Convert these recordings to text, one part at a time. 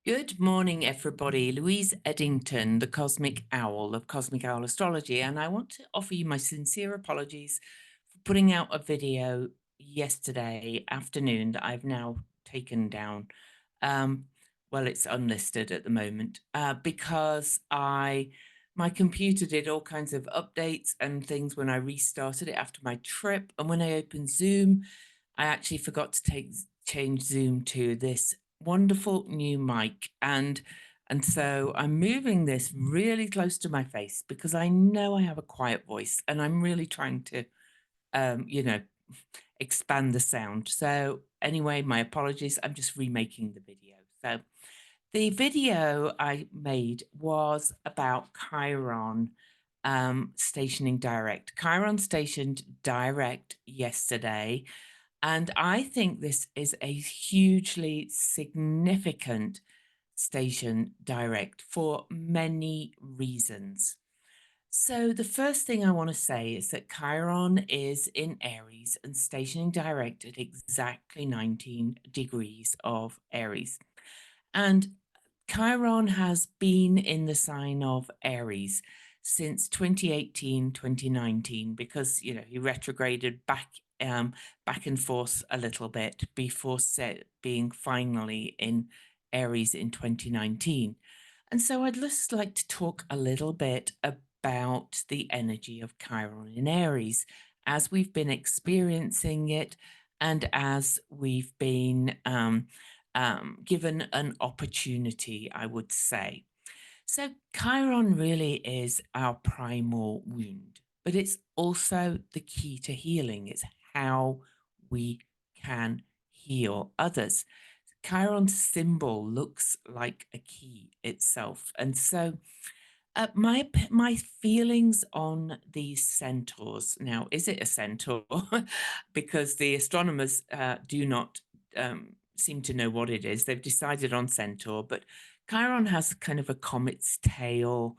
Good morning, everybody. Louise Edington, the Cosmic Owl of Cosmic Owl Astrology, and I want to offer you my sincere apologies for putting out a video yesterday afternoon that I've now taken down. Um, well, it's unlisted at the moment because my computer did all kinds of updates and things when I restarted it after my trip, and when I opened Zoom, I actually forgot to change Zoom to this wonderful new mic, and so I'm moving this really close to my face because I know I have a quiet voice and I'm really trying to you know expand the sound. So anyway, my apologies. I'm just remaking the video. So the video I made was about Chiron stationing direct. Chiron stationed direct yesterday, and I think this is a hugely significant station direct for many reasons. So, the first thing I want to say is that Chiron is in Aries and stationing direct at exactly 19 degrees of Aries. And Chiron has been in the sign of Aries since 2018, 2019, because he retrograded back and forth a little bit before being finally in Aries in 2019. And so I'd just like to talk a little bit about the energy of Chiron in Aries as we've been experiencing it and as we've been given an opportunity, I would say. So, Chiron really is our primal wound, but it's also the key to healing. It's how we can heal others. Chiron's symbol looks like a key itself. And so, my feelings on these centaurs now, is it a centaur? Because the astronomers do not seem to know what it is. They've decided on centaur, but Chiron has kind of a comet's tail.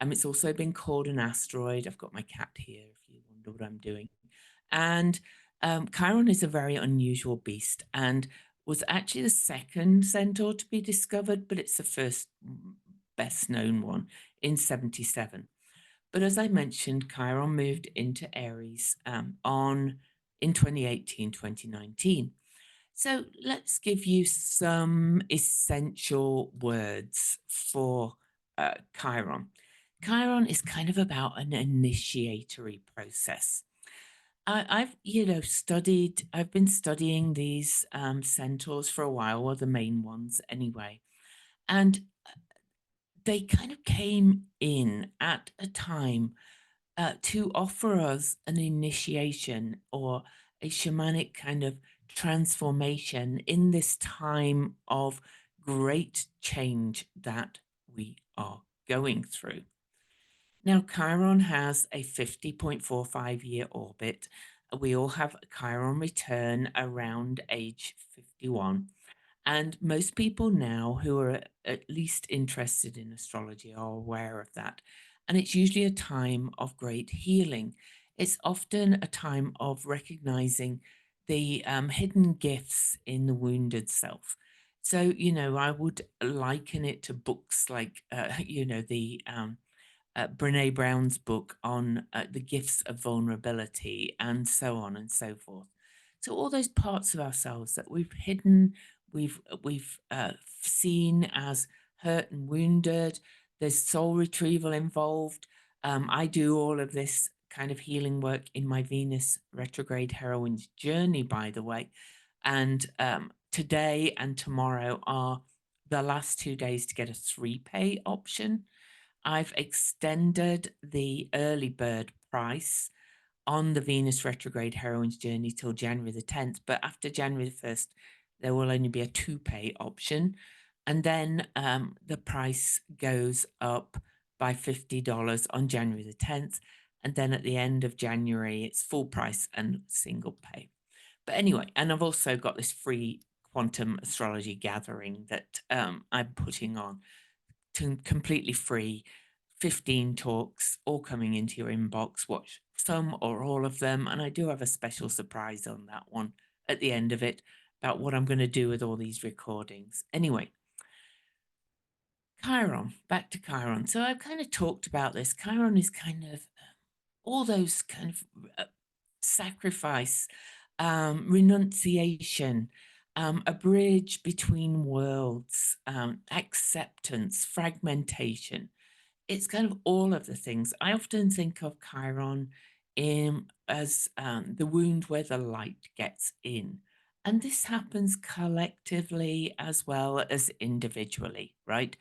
It's also been called an asteroid. I've got my cat here if you wonder what I'm doing. And Chiron is a very unusual beast and was actually the second centaur to be discovered, but it's the first best known one in 77. But as I mentioned, Chiron moved into Aries in 2018, 2019. So let's give you some essential words for Chiron. Chiron is kind of about an initiatory process. I've been studying these centaurs for a while, or the main ones anyway. And they kind of came in at a time to offer us an initiation or a shamanic kind of transformation in this time of great change that we are going through. Now, Chiron has a 50.45-year orbit. We all have Chiron return around age 51. And most people now who are at least interested in astrology are aware of that. And it's usually a time of great healing. It's often a time of recognizing the hidden gifts in the wounded self. So, I would liken it to books like, the Brene Brown's book on the gifts of vulnerability and so on and so forth. So all those parts of ourselves that we've hidden, we've seen as hurt and wounded. There's soul retrieval involved. I do all of this kind of healing work in my Venus retrograde heroine's journey, by the way. And today and tomorrow are the last 2 days to get a 3-pay option. I've extended the early bird price on the Venus retrograde heroine's journey till January the 10th, but after January the 1st, there will only be a 2-pay option. And then the price goes up by $50 on January the 10th. And then at the end of January, it's full price and single pay. But anyway, and I've also got this free quantum astrology gathering that I'm putting on completely free, 15 talks all coming into your inbox. Watch some or all of them. And I do have a special surprise on that one at the end of it about what I'm going to do with all these recordings. Anyway, Chiron, back to Chiron. So I've kind of talked about this. Chiron is kind of all those kind of sacrifice, renunciation, a bridge between worlds, acceptance, fragmentation. It's kind of all of the things. I often think of Chiron as the wound where the light gets in. And this happens collectively as well as individually, right?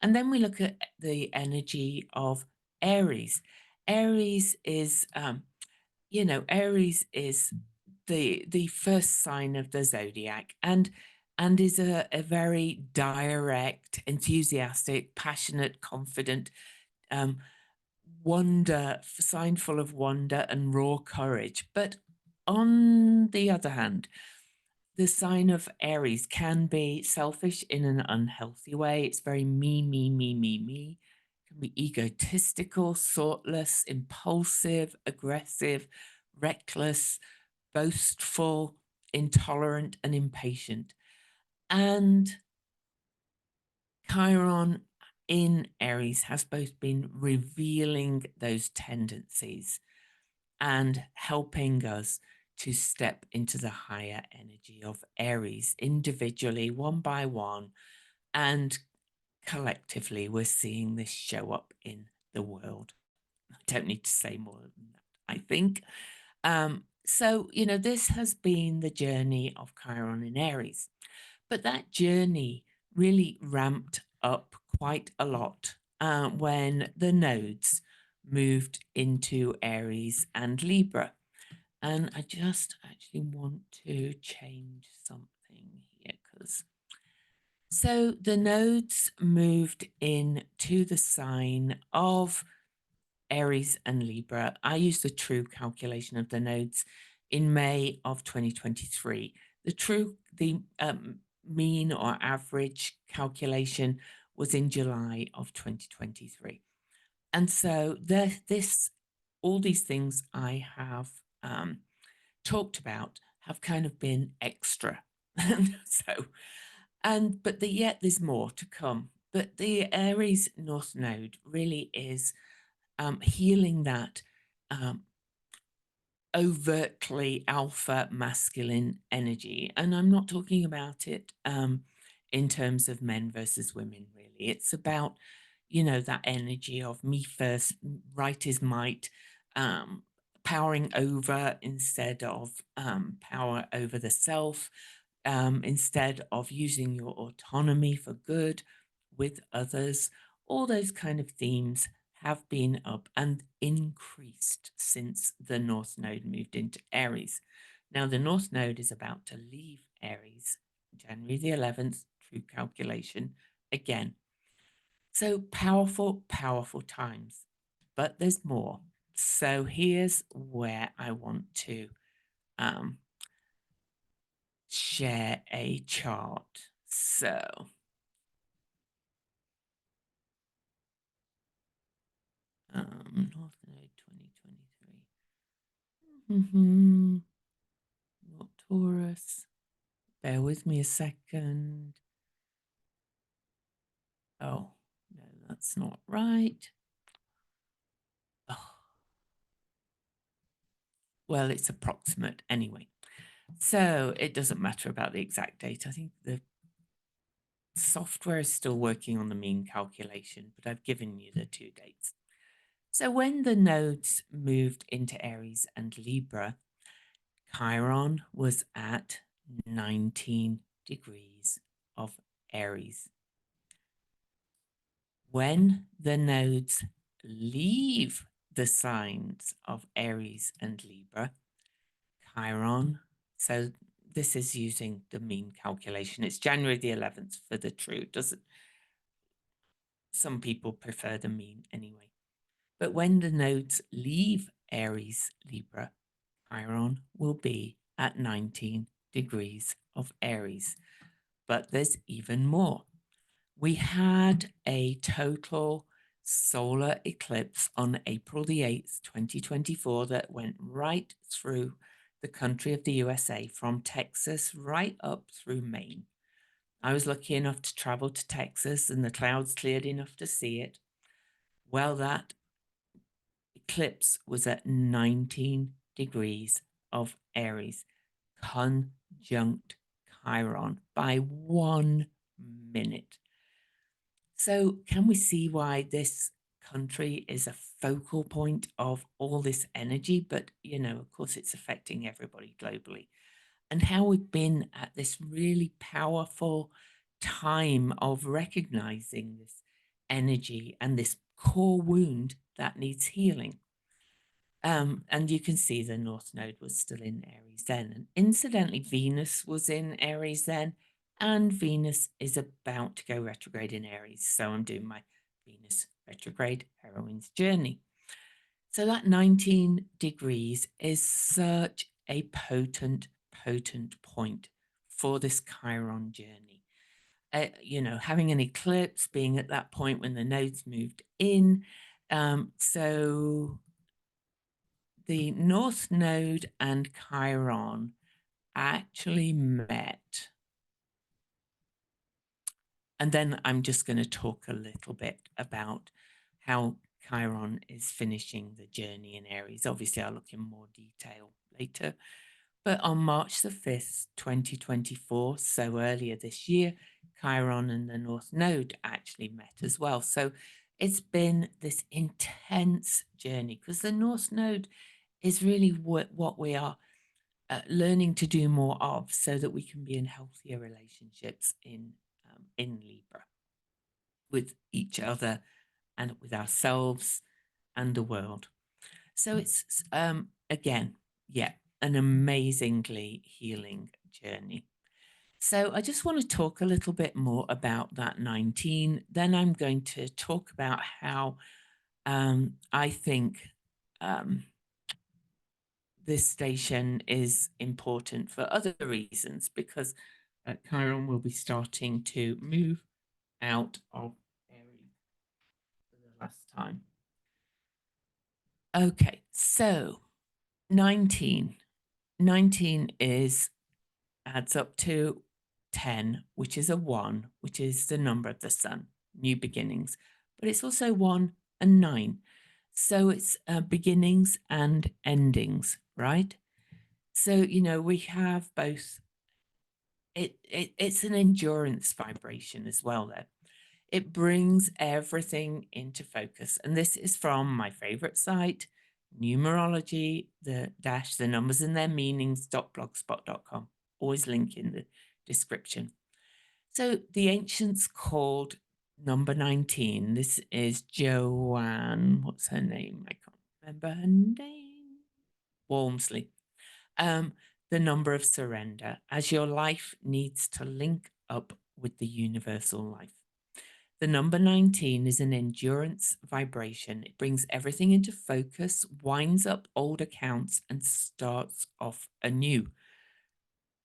And then we look at the energy of Aries. Aries is, Aries is the first sign of the zodiac, and is a very direct, enthusiastic, passionate, confident, sign full of wonder and raw courage. But on the other hand, the sign of Aries can be selfish in an unhealthy way. It's very me, me, me, me, me. It can be egotistical, thoughtless, impulsive, aggressive, reckless, boastful, intolerant, and impatient. And Chiron in Aries has both been revealing those tendencies and helping us to step into the higher energy of Aries individually, one by one, and collectively we're seeing this show up in the world. I don't need to say more than that, I think. So, this has been the journey of Chiron in Aries, but that journey really ramped up quite a lot when the nodes moved into Aries and Libra. And I just actually want to change something here so the nodes moved into the sign of Aries and Libra. I used the true calculation of the nodes in May of 2023. The mean or average calculation was in July of 2023. And so all these things I have talked about have kind of been extra. Yet there's more to come. But the Aries North Node really is healing that overtly alpha masculine energy. And I'm not talking about it in terms of men versus women, really. It's about, that energy of me first, right is might, powering over instead of power over the self, instead of using your autonomy for good with others. All those kind of themes have been up and increased since the North Node moved into Aries. Now, the North Node is about to leave Aries January the 11th, true calculation, again. So powerful, powerful times, but there's more. So here's where I want to share a chart. So North Node 2023. Not Taurus. Bear with me a second. Oh, no, that's not right. Oh. Well, it's approximate anyway. So it doesn't matter about the exact date. I think the software is still working on the mean calculation, but I've given you the 2 dates. So when the nodes moved into Aries and Libra, Chiron was at 19 degrees of Aries. When the nodes leave the signs of Aries and Libra, Chiron, so this is using the mean calculation. It's January the 11th for the true. Some people prefer the mean anyway. But when the nodes leave Aries, Libra, Chiron will be at 19 degrees of Aries. But there's even more. We had a total solar eclipse on April the 8th, 2024, that went right through the country of the USA, from Texas right up through Maine. I was lucky enough to travel to Texas and the clouds cleared enough to see it. Well, that eclipse was at 19 degrees of Aries, conjunct Chiron by 1 minute. So can we see why this country is a focal point of all this energy? But, of course, it's affecting everybody globally. And how we've been at this really powerful time of recognizing this energy and this core wound that needs healing. And you can see the North Node was still in Aries then. And incidentally, Venus was in Aries then, and Venus is about to go retrograde in Aries. So I'm doing my Venus retrograde heroine's journey. So that 19 degrees is such a potent point for this Chiron journey. Having an eclipse, being at that point when the nodes moved in. So the North Node and Chiron actually met. And then I'm just going to talk a little bit about how Chiron is finishing the journey in Aries. Obviously, I'll look in more detail later. But on March the 5th, 2024, so earlier this year, Chiron and the North Node actually met as well. So it's been this intense journey because the North Node is really what we are learning to do more of so that we can be in healthier relationships in Libra with each other and with ourselves and the world. So it's, again, an amazingly healing journey. So I just want to talk a little bit more about that 19. Then I'm going to talk about how I think this station is important for other reasons, because Chiron will be starting to move out of Aries for the last time. Okay, so 19 adds up to 10, which is a 1, which is the number of the sun, new beginnings, but it's also 1 and 9. So it's beginnings and endings, right? So, we have both. It's an endurance vibration as well, though. It brings everything into focus. And this is from my favorite site, numerology, the numbers and their meanings.blogspot.com. Always link in the description. So the ancients called number 19. This is Joanne. What's her name? I can't remember her name. Walmsley. The number of surrender, as your life needs to link up with the universal life. The number 19 is an endurance vibration. It brings everything into focus, winds up old accounts, and starts off anew.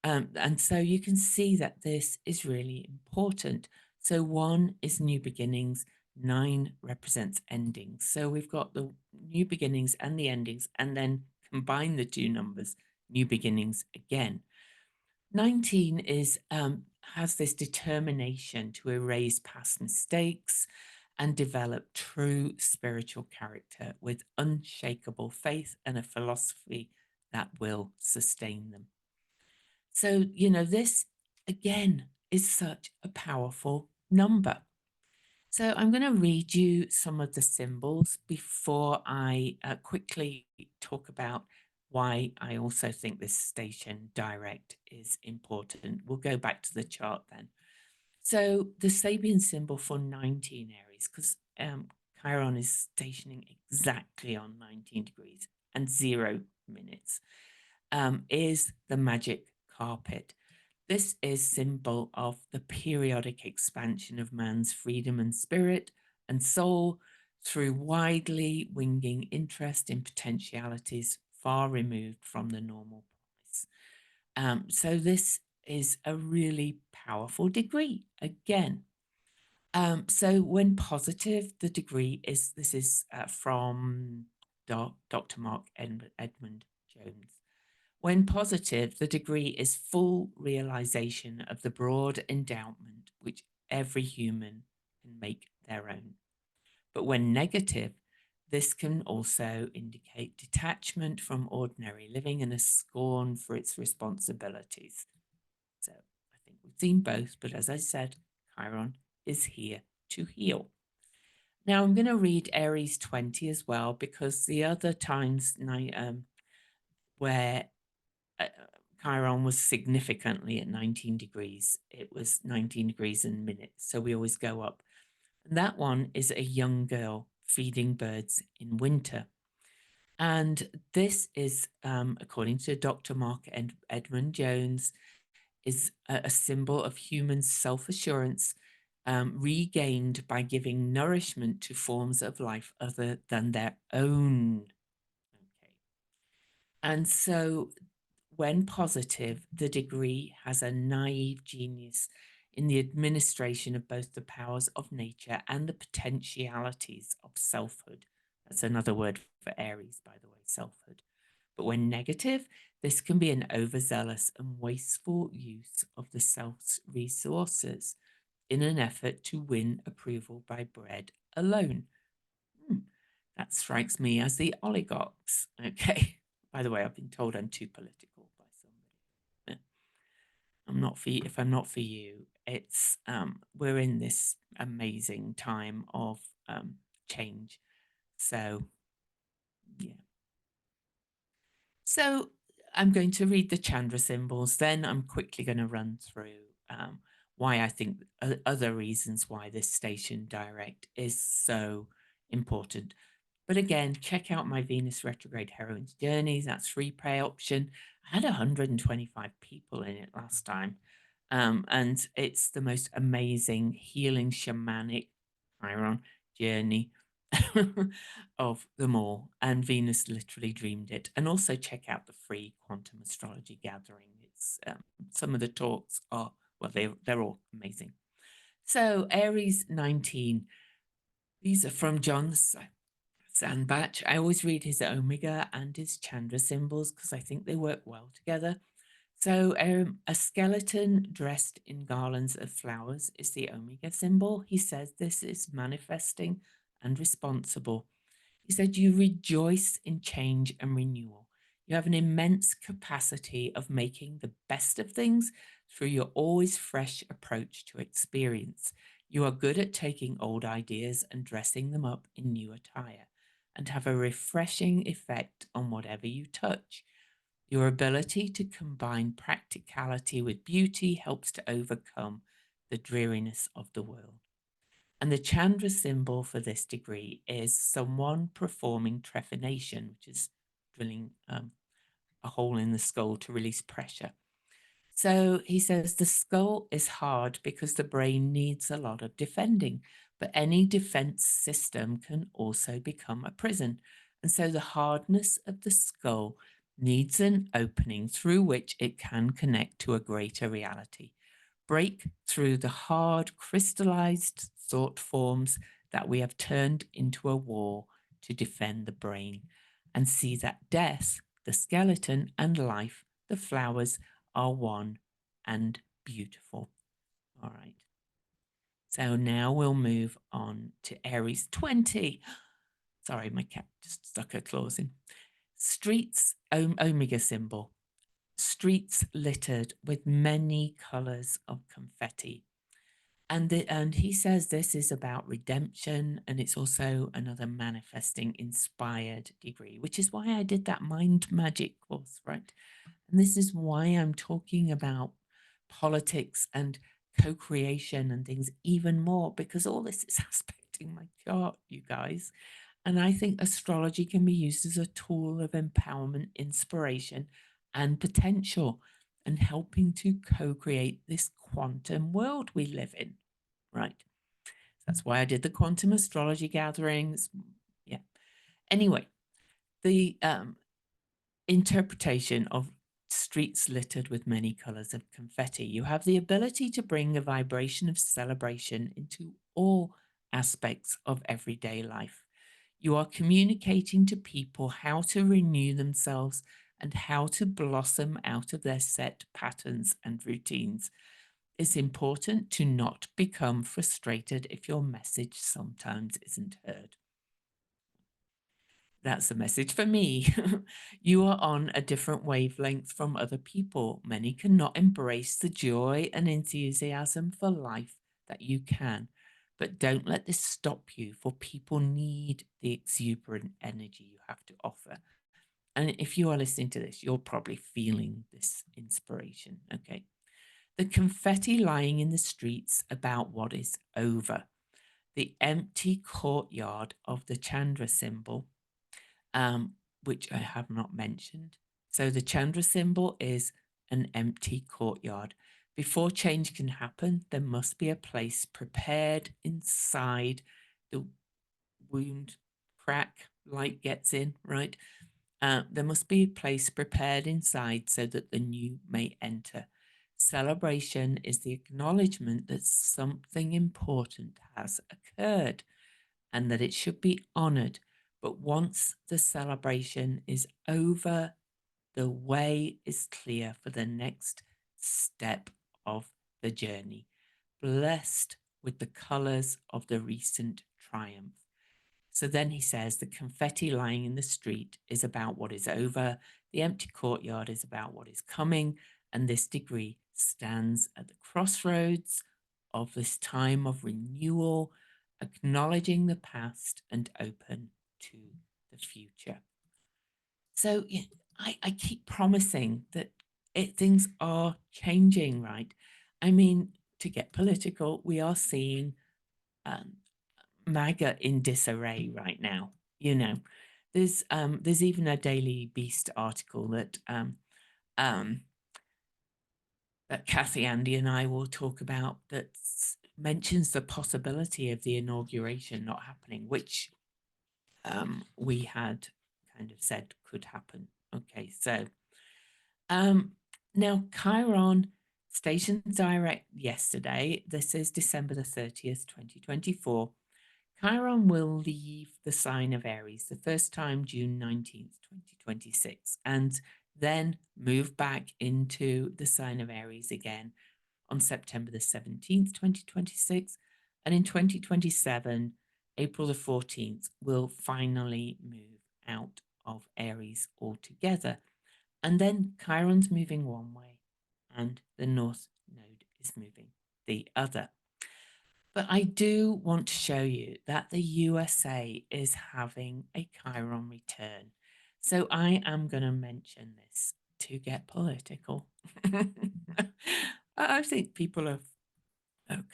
And so you can see that this is really important. So 1 is new beginnings, 9 represents endings. So we've got the new beginnings and the endings, and then combine the two numbers, new beginnings again. 19 is has this determination to erase past mistakes and develop true spiritual character with unshakable faith and a philosophy that will sustain them. So, this again is such a powerful number. So I'm going to read you some of the symbols before I quickly talk about why I also think this station direct is important. We'll go back to the chart then. So the Sabian symbol for 19 Aries, because Chiron is stationing exactly on 19 degrees and 0 minutes, is the magic carpet. This is symbol of the periodic expansion of man's freedom and spirit and soul through widely winging interest in potentialities far removed from the normal price. So this is a really powerful degree again. So when positive, the degree is, this is from Dr. Mark Edmund Jones. When positive, the degree is full realization of the broad endowment which every human can make their own. But when negative, this can also indicate detachment from ordinary living and a scorn for its responsibilities. So I think we've seen both, but as I said, Chiron is here to heal. Now I'm going to read Aries 20 as well, because the other times where Chiron was significantly at 19 degrees, it was 19 degrees in minutes. So we always go up. And that one is a young girl feeding birds in winter. And this is, according to Dr. Mark Edmund Jones, is a symbol of human self-assurance regained by giving nourishment to forms of life other than their own. Okay. And so when positive, the degree has a naive genius in the administration of both the powers of nature and the potentialities of selfhood. That's another word for Aries, by the way, selfhood. But when negative, this can be an overzealous and wasteful use of the self's resources in an effort to win approval by bread alone. That strikes me as the oligarchs. Okay. By the way, I've been told I'm too political by somebody. I'm not for you. If I'm not for you, it's we're in this amazing time of change. So yeah. So I'm going to read the Chandra symbols, then I'm quickly going to run through why I think other reasons why this station direct is so important. But again, check out my Venus retrograde heroine's journeys. That's free pay option. I had 125 people in it last time. And it's the most amazing healing shamanic Chiron journey of them all. And Venus literally dreamed it. And also check out the free quantum astrology gathering. It's some of the talks are, well, they're all amazing. So Aries 19, these are from John Sandbach. I always read his Omega and his Chandra symbols because I think they work well together. So a skeleton dressed in garlands of flowers is the Omega symbol. He says this is manifesting and responsible. He said, you rejoice in change and renewal. You have an immense capacity of making the best of things through your always fresh approach to experience. You are good at taking old ideas and dressing them up in new attire and have a refreshing effect on whatever you touch. Your ability to combine practicality with beauty helps to overcome the dreariness of the world. And the Chandra symbol for this degree is someone performing trephination, which is drilling a hole in the skull to release pressure. So he says the skull is hard because the brain needs a lot of defending, but any defense system can also become a prison. And so the hardness of the skull needs an opening through which it can connect to a greater reality. Break through the hard, crystallized thought forms that we have turned into a wall to defend the brain, and see that death, the skeleton, and life, the flowers, are one and beautiful. All right. So now we'll move on to Aries 20. Sorry, my cat just stuck her claws in. Streets, Omega symbol. Streets littered with many colors of confetti. And he says this is about redemption, and it's also another manifesting inspired degree, which is why I did that mind magic course, right? And this is why I'm talking about politics and co-creation and things even more, because all this is aspecting my chart, you guys. And I think astrology can be used as a tool of empowerment, inspiration, and potential, and helping to co-create this quantum world we live in, right? That's why I did the quantum astrology gatherings. Yeah. Anyway, the interpretation of streets littered with many colors of confetti. You have the ability to bring a vibration of celebration into all aspects of everyday life. You are communicating to people how to renew themselves and how to blossom out of their set patterns and routines. It's important to not become frustrated if your message sometimes isn't heard. That's a message for me. You are on a different wavelength from other people. Many cannot embrace the joy and enthusiasm for life that you can. But don't let this stop you, for people need the exuberant energy you have to offer. And if you are listening to this, you're probably feeling this inspiration. Okay. The confetti lying in the streets about what is over. The empty courtyard of the Chandra symbol, which I have not mentioned. So the Chandra symbol is an empty courtyard. Before change can happen, there must be a place prepared inside the wound, crack, light gets in, right? There must be a place prepared inside so that the new may enter. Celebration is the acknowledgement that something important has occurred and that it should be honored. But once the celebration is over, the way is clear for the next step of the journey, blessed with the colors of the recent triumph. So then he says the confetti lying in the street is about what is over, the empty courtyard is about what is coming, and this degree stands at the crossroads of this time of renewal, acknowledging the past and open to the future. So I keep promising that things are changing, right? I mean, to get political, we are seeing MAGA in disarray right now. You know, there's even a Daily Beast article that that Kathy, Andy, and I will talk about that mentions the possibility of the inauguration not happening, which we had kind of said could happen. Okay, so now Chiron stationed direct yesterday. This is December the 30th, 2024. Chiron will leave the sign of Aries the first time June 19th, 2026, and then move back into the sign of Aries again on September the 17th, 2026. And in 2027, April the 14th, will finally move out of Aries altogether. And then Chiron's moving one way and the North Node is moving the other. But I do want to show you that the USA is having a Chiron return. So I am going to mention this to get political. I think people are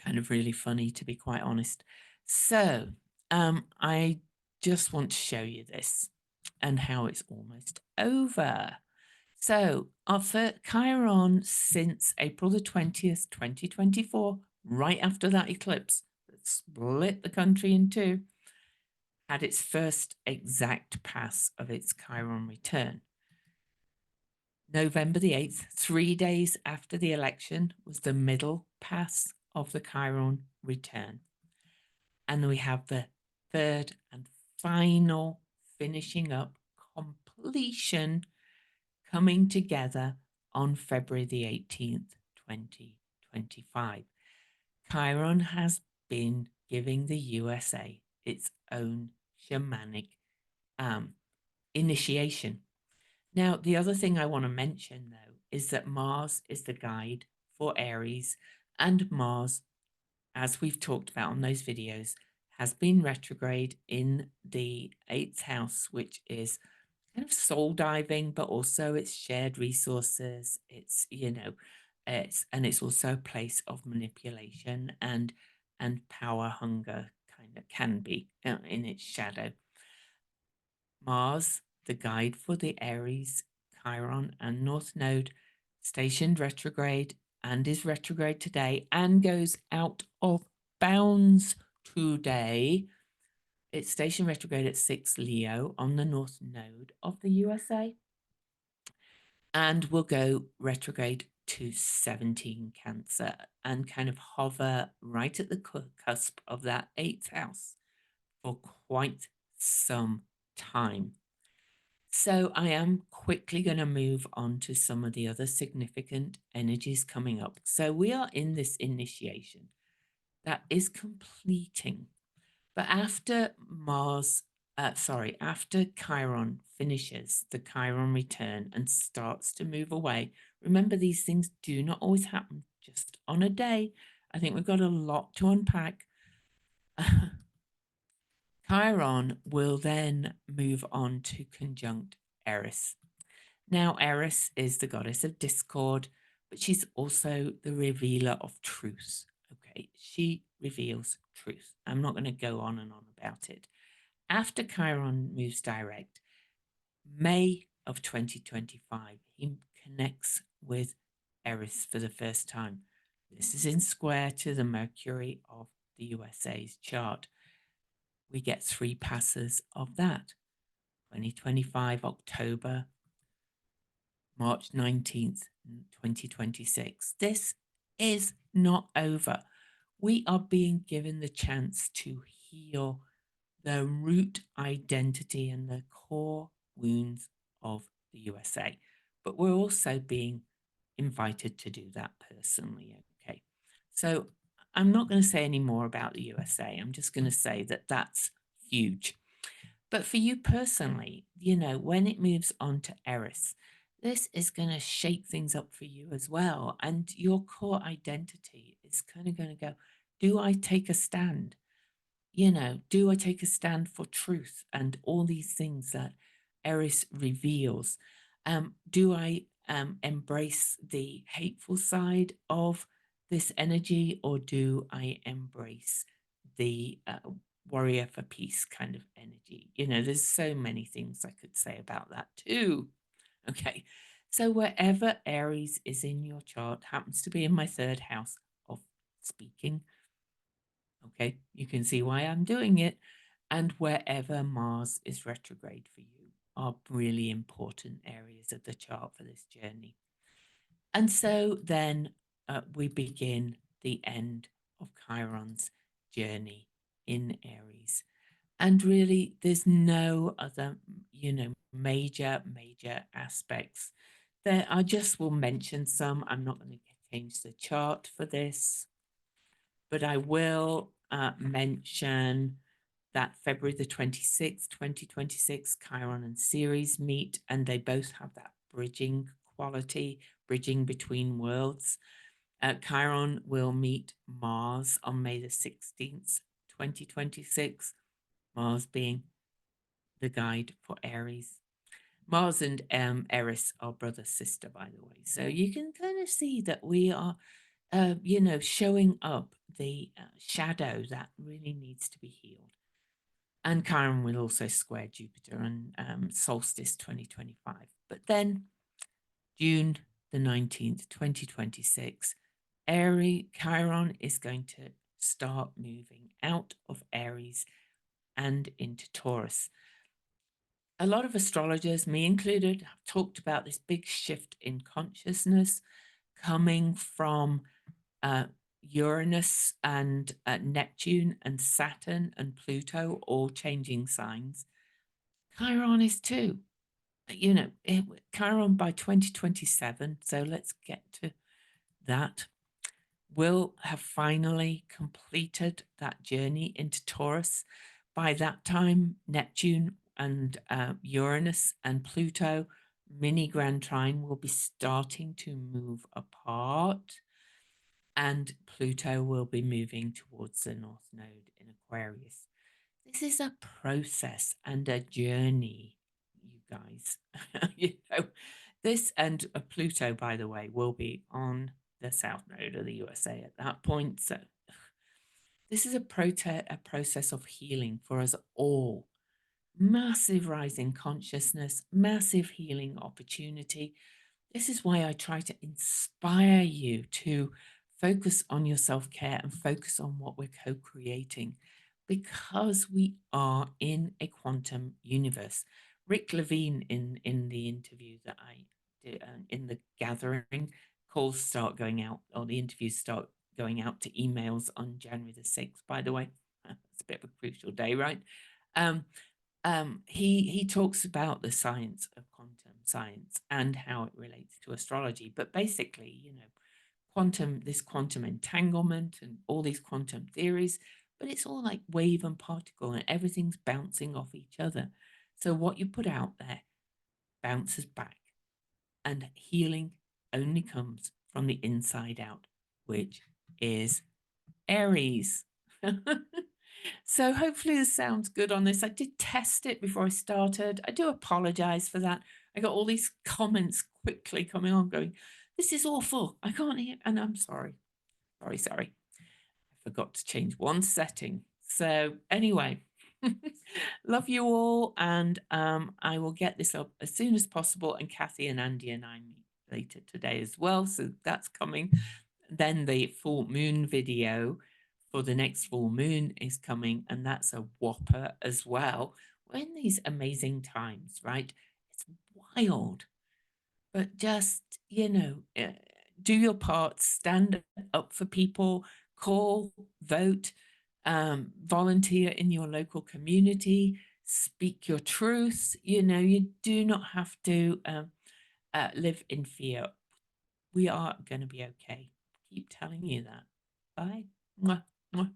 kind of really funny, to be quite honest. So I just want to show you this and how it's almost over. So for Chiron since April the 20th, 2024, right after that eclipse that split the country in two, had its first exact pass of its Chiron return. November the 8th, 3 days after the election, was the middle pass of the Chiron return. And then we have the third and final finishing up completion coming together on February the 18th, 2025. Chiron has been giving the USA its own shamanic initiation. Now, the other thing I want to mention, though, is that Mars is the guide for Aries, and Mars, as we've talked about on those videos, has been retrograde in the 8th house, which is kind of soul diving, but also it's shared resources. It's, it's also a place of manipulation and power hunger, kind of can be in its shadow. Mars, the guide for the Aries, Chiron, and North Node, stationed retrograde and is retrograde today and goes out of bounds today. It's stationed retrograde at 6 Leo on the North Node of the USA and will go retrograde to 17 Cancer and kind of hover right at the cusp of that 8th house for quite some time. So I am quickly going to move on to some of the other significant energies coming up. So we are in this initiation that is completing. But after after Chiron finishes the Chiron return and starts to move away, remember these things do not always happen just on a day. I think we've got a lot to unpack. Chiron will then move on to conjunct Eris. Now, Eris is the goddess of discord, but she's also the revealer of truth. Okay, she reveals truth. I'm not going to go on and on about it. After Chiron moves direct, May of 2025, he connects with Eris for the first time. This is in square to the Mercury of the USA's chart. We get 3 passes of that. 2025 October, March 19th, 2026. This is not over. We are being given the chance to heal the root identity and the core wounds of the USA. But we're also being invited to do that personally. Okay. So I'm not going to say any more about the USA. I'm just going to say that that's huge. But for you personally, when it moves on to Eris, this is going to shake things up for you as well. And your core identity is kind of going to go, do I take a stand? Do I take a stand for truth and all these things that Eris reveals? Do I embrace the hateful side of this energy, or do I embrace the warrior for peace kind of energy? There's so many things I could say about that too. Okay, so wherever Aries is in your chart, happens to be in my 3rd house of speaking. Okay, you can see why I'm doing it. And wherever Mars is retrograde for you are really important areas of the chart for this journey. And so then we begin the end of Chiron's journey in Aries. And really, there's no other, major aspects. I just will mention some. I'm not going to change the chart for this, but I will mention that February the 26th, 2026, Chiron and Ceres meet, and they both have that bridging quality, bridging between worlds. Chiron will meet Mars on May the 16th, 2026, Mars being the guide for Aries. Mars and Eris are brother sister, by the way. So you can kind of see that we are, showing up the shadow that really needs to be healed. And Chiron will also square Jupiter on solstice 2025. But then June the 19th, 2026, Chiron is going to start moving out of Aries and into Taurus. A lot of astrologers, me included, have talked about this big shift in consciousness coming from Uranus and Neptune and Saturn and Pluto all changing signs. Chiron is too. Chiron by 2027, so let's get to that, will have finally completed that journey into Taurus. By that time, Neptune and Uranus and Pluto, mini grand trine, will be starting to move apart. And Pluto will be moving towards the North Node in Aquarius. This is a process and a journey, you guys. This and Pluto, by the way, will be on the South Node of the USA at that point. So this is a process of healing for us all. Massive rise in consciousness, massive healing opportunity. This is why I try to inspire you to focus on your self-care and focus on what we're co-creating, because we are in a quantum universe. Rick Levine, in the interview that I did in the gathering, calls start going out, or the interviews start going out to emails on January the 6th, by the way. It's a bit of a crucial day, right? he talks about the science of quantum science and how it relates to astrology. But basically, you know, this quantum entanglement and all these quantum theories, but it's all like wave and particle and everything's bouncing off each other. So what you put out there bounces back, and healing only comes from the inside out, which is Aries. So hopefully this sounds good on this. I did test it before I started. I do apologize for that. I got all these comments quickly coming on going, this is awful. I can't hear. And I'm sorry. Sorry. I forgot to change one setting. So anyway, love you all. And I will get this up as soon as possible. And Kathy and Andy and I meet later today as well. So that's coming. Then the full moon video for the next full moon is coming, and that's a whopper as well. We're in these amazing times, right? It's wild, but just, you know, do your part, stand up for people, call, vote, volunteer in your local community, speak your truth. You know, you do not have to live in fear. We are going to be okay. Keep telling you that. Bye. Mwah, mwah.